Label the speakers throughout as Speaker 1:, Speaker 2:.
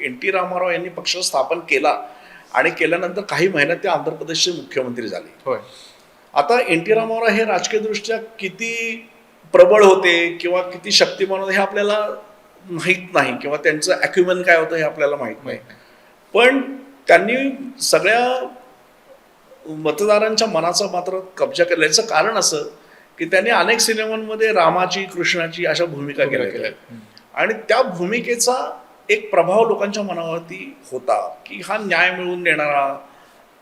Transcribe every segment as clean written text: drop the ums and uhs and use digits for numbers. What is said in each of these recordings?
Speaker 1: NT. Rama Rao यांनी पक्ष स्थापन केला आणि केल्यानंतर काही महिन्यात ते आंध्र प्रदेशचे मुख्यमंत्री झाले.
Speaker 2: होय.
Speaker 1: आता एन.टी. रामाराव हे राजकीयदृष्ट्या किती प्रबळ होते किंवा किती शक्तिमान होते हे आपल्याला माहीत नाही, किंवा त्यांचं ॲक्युमेन काय होतं हे आपल्याला माहीत नाही. पण त्यांनी सगळ्या मतदारांच्या मनाचा मात्र कब्जा केला. याचं कारण असं की त्यांनी अनेक सिनेमांमध्ये रामाची, कृष्णाची अशा भूमिका केल्या आणि त्या भूमिकेचा एक प्रभाव लोकांच्या मनावरती होता की हा न्याय मिळवून देणारा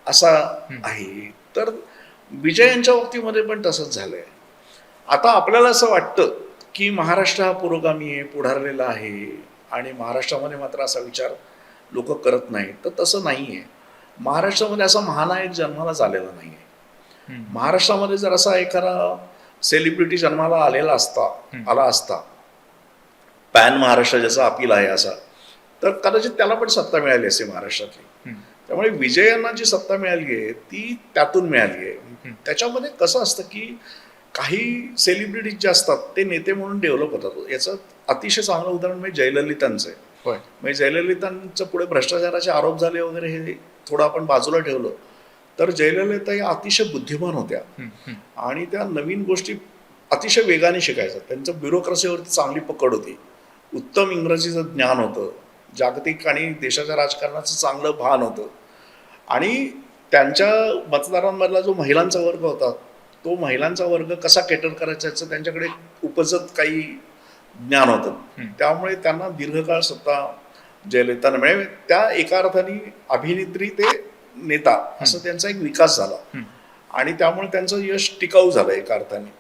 Speaker 1: असा आहे. तर विजय यांच्या बाबतीमध्ये पण तसंच झालंय. आता आपल्याला असं वाटतं की महाराष्ट्र हा पुरोगामी आहे, पुढारलेला आहे आणि महाराष्ट्रामध्ये मात्र असा विचार लोक करत नाहीत. तर तसं नाही आहे. महाराष्ट्रामध्ये असा महानायक जन्माला झालेला नाही आहे. महाराष्ट्रामध्ये जर असा एखादा सेलिब्रिटी जन्माला आला असता पॅन महाराष्ट्र ज्याचा अपील आहे असा, तर कदाचित त्याला पण सत्ता मिळाली असते महाराष्ट्रातली. त्यामुळे विजय यांना जी सत्ता मिळाली आहे ती त्यातून मिळाली आहे. त्याच्यामध्ये कसं असतं की काही सेलिब्रिटीज जे असतात ते नेते म्हणून डेव्हलप होतात. याचं अतिशय चांगलं उदाहरण म्हणजे जयललितांचं आहे. म्हणजे जयललितांच्या पुढे भ्रष्टाचाराचे आरोप झाले वगैरे, हे थोडं आपण बाजूला ठेवलं तर जयललिता या अतिशय बुद्धिमान होत्या आणि त्या नवीन गोष्टी अतिशय वेगाने शिकायच्या. त्यांचं ब्युरोक्रसीवरती चांगली पकड होती, उत्तम इंग्रजीचं ज्ञान होतं, जागतिक आणि देशाच्या राजकारणाचं चांगलं भान होतं आणि त्यांच्या मतदारांमधला जो महिलांचा वर्ग होता तो महिलांचा वर्ग कसा केटर करायचा याचं त्यांच्याकडे उपजत काही ज्ञान होतं. त्यामुळे त्यांना दीर्घकाळ सत्ता जयललितांना मिळाली. त्या एका अर्थाने अभिनेत्री ते नेता असं त्यांचा एक विकास झाला आणि त्यामुळे त्यांचं यश टिकाऊ झालं एका अर्थाने.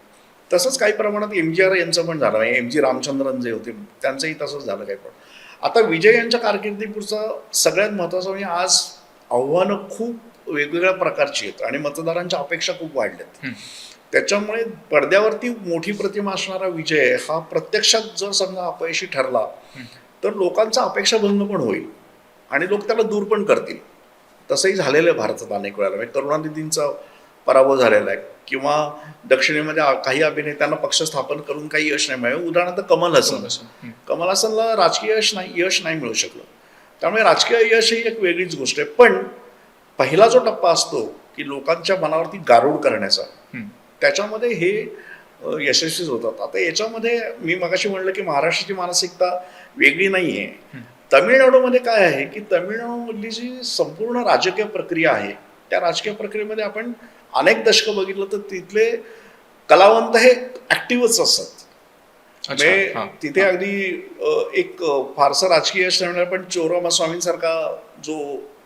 Speaker 1: तसंच काही प्रमाणात MGR यांचं पण झालं, MG रामचंद्रन जे होते त्यांचंही तसंच झालं काही. पण आता विजय यांच्या कारकिर्दीपुढचा सगळ्यात महत्त्वाचं म्हणजे आज आव्हानं खूप वेगवेगळ्या प्रकारची आहेत आणि मतदारांच्या अपेक्षा खूप वाढल्यात. त्याच्यामुळे पडद्यावरती मोठी प्रतिमा असणारा विजय हा प्रत्यक्षात जर समजा अपयशी ठरला तर लोकांचा अपेक्षाभंग पण होईल आणि लोक त्याला दूर पण करतील. तसंही झालेलं आहे भारतात अनेक वेळेला. म्हणजे करुणानिधींचा पराभव झालेला आहे किंवा दक्षिणेमध्ये काही अभिनेत्यांना पक्ष स्थापन करून काही यश नाही मिळालं. उदाहरणार्थ कमल हसनला राजकीय यश नाही मिळू शकलं. त्यामुळे राजकीय यश ही एक वेगळीच गोष्ट आहे. पण पहिला जो टप्पा असतो की लोकांच्या मनावरती गारूड करण्याचा, त्याच्यामध्ये हे यशस्वीच होतात. आता याच्यामध्ये मी मगाशी म्हणलं की महाराष्ट्राची मानसिकता वेगळी नाही आहे. तमिळनाडूमध्ये काय आहे की तमिळनाडूमधली जी संपूर्ण राजकीय प्रक्रिया आहे त्या राजकीय प्रक्रियेमध्ये आपण अनेक दशकं बघितलं तर तिथले कलावंत हे ऍक्टिव्हच असतात. म्हणजे तिथे अगदी एक फारसं राजकीय यश नाही, पण चोरामा स्वामींसारखा जो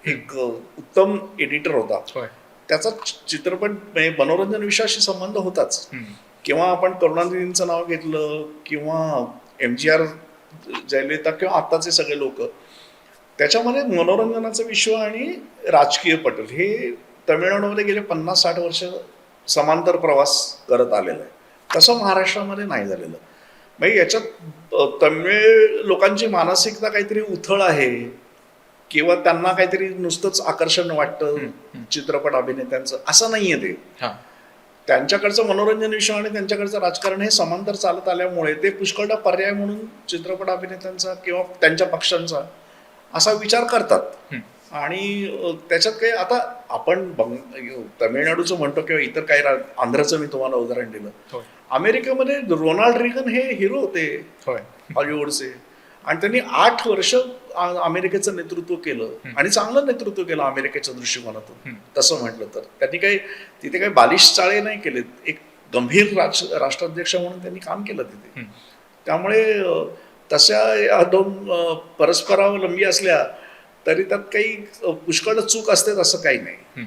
Speaker 1: एक उत्तम एडिटर होता त्याचा चित्रपट मनोरंजन विषयाशी संबंध होताच. किंवा आपण करुणानिधींचं नाव घेतलं किंवा MGR जयललिता किंवा आत्ताचे सगळे लोक, त्याच्यामध्ये मनोरंजनाचं विश्व आणि राजकीय पटल हे तमिळनाडूमध्ये गेले 50-60 वर्ष समांतर प्रवास करत आलेला आहे. तसं महाराष्ट्रामध्ये नाही झालेलं. म्हणजे याच्यात तमिळ लोकांची मानसिकता काहीतरी उथळ आहे किंवा त्यांना काहीतरी नुसतंच आकर्षण वाटतं चित्रपट अभिनेत्यांचं, असं नाहीये ते. त्यांच्याकडचं मनोरंजन विषय आणि त्यांच्याकडचं राजकारण हे समांतर चालत आल्यामुळे ते पुष्कळदा पर्याय म्हणून चित्रपट अभिनेत्यांचा किंवा त्यांच्या पक्षांचा असा विचार करतात. आणि त्याच्यात काही आता आपण तमिळनाडूचं म्हणतो किंवा इतर काही आंध्रचं मी तुम्हाला उदाहरण दिलं. अमेरिकेमध्ये रोनाल्ड रिगन हे हिरो होते हॉलिवूडचे आणि त्यांनी 8 वर्ष अमेरिकेचं नेतृत्व केलं आणि चांगलं नेतृत्व केलं अमेरिकेच्या दृष्टिकोनातून. तसं म्हटलं तर त्यांनी तिथे काही बालिश चाळे नाही केले, एक गंभीर राष्ट्राध्यक्ष म्हणून त्यांनी काम केलं तिथे. त्यामुळे तशा या दोन परस्परावलंबी असल्या तरी त्यात काही पुष्कळ चूक असते असं काही नाही.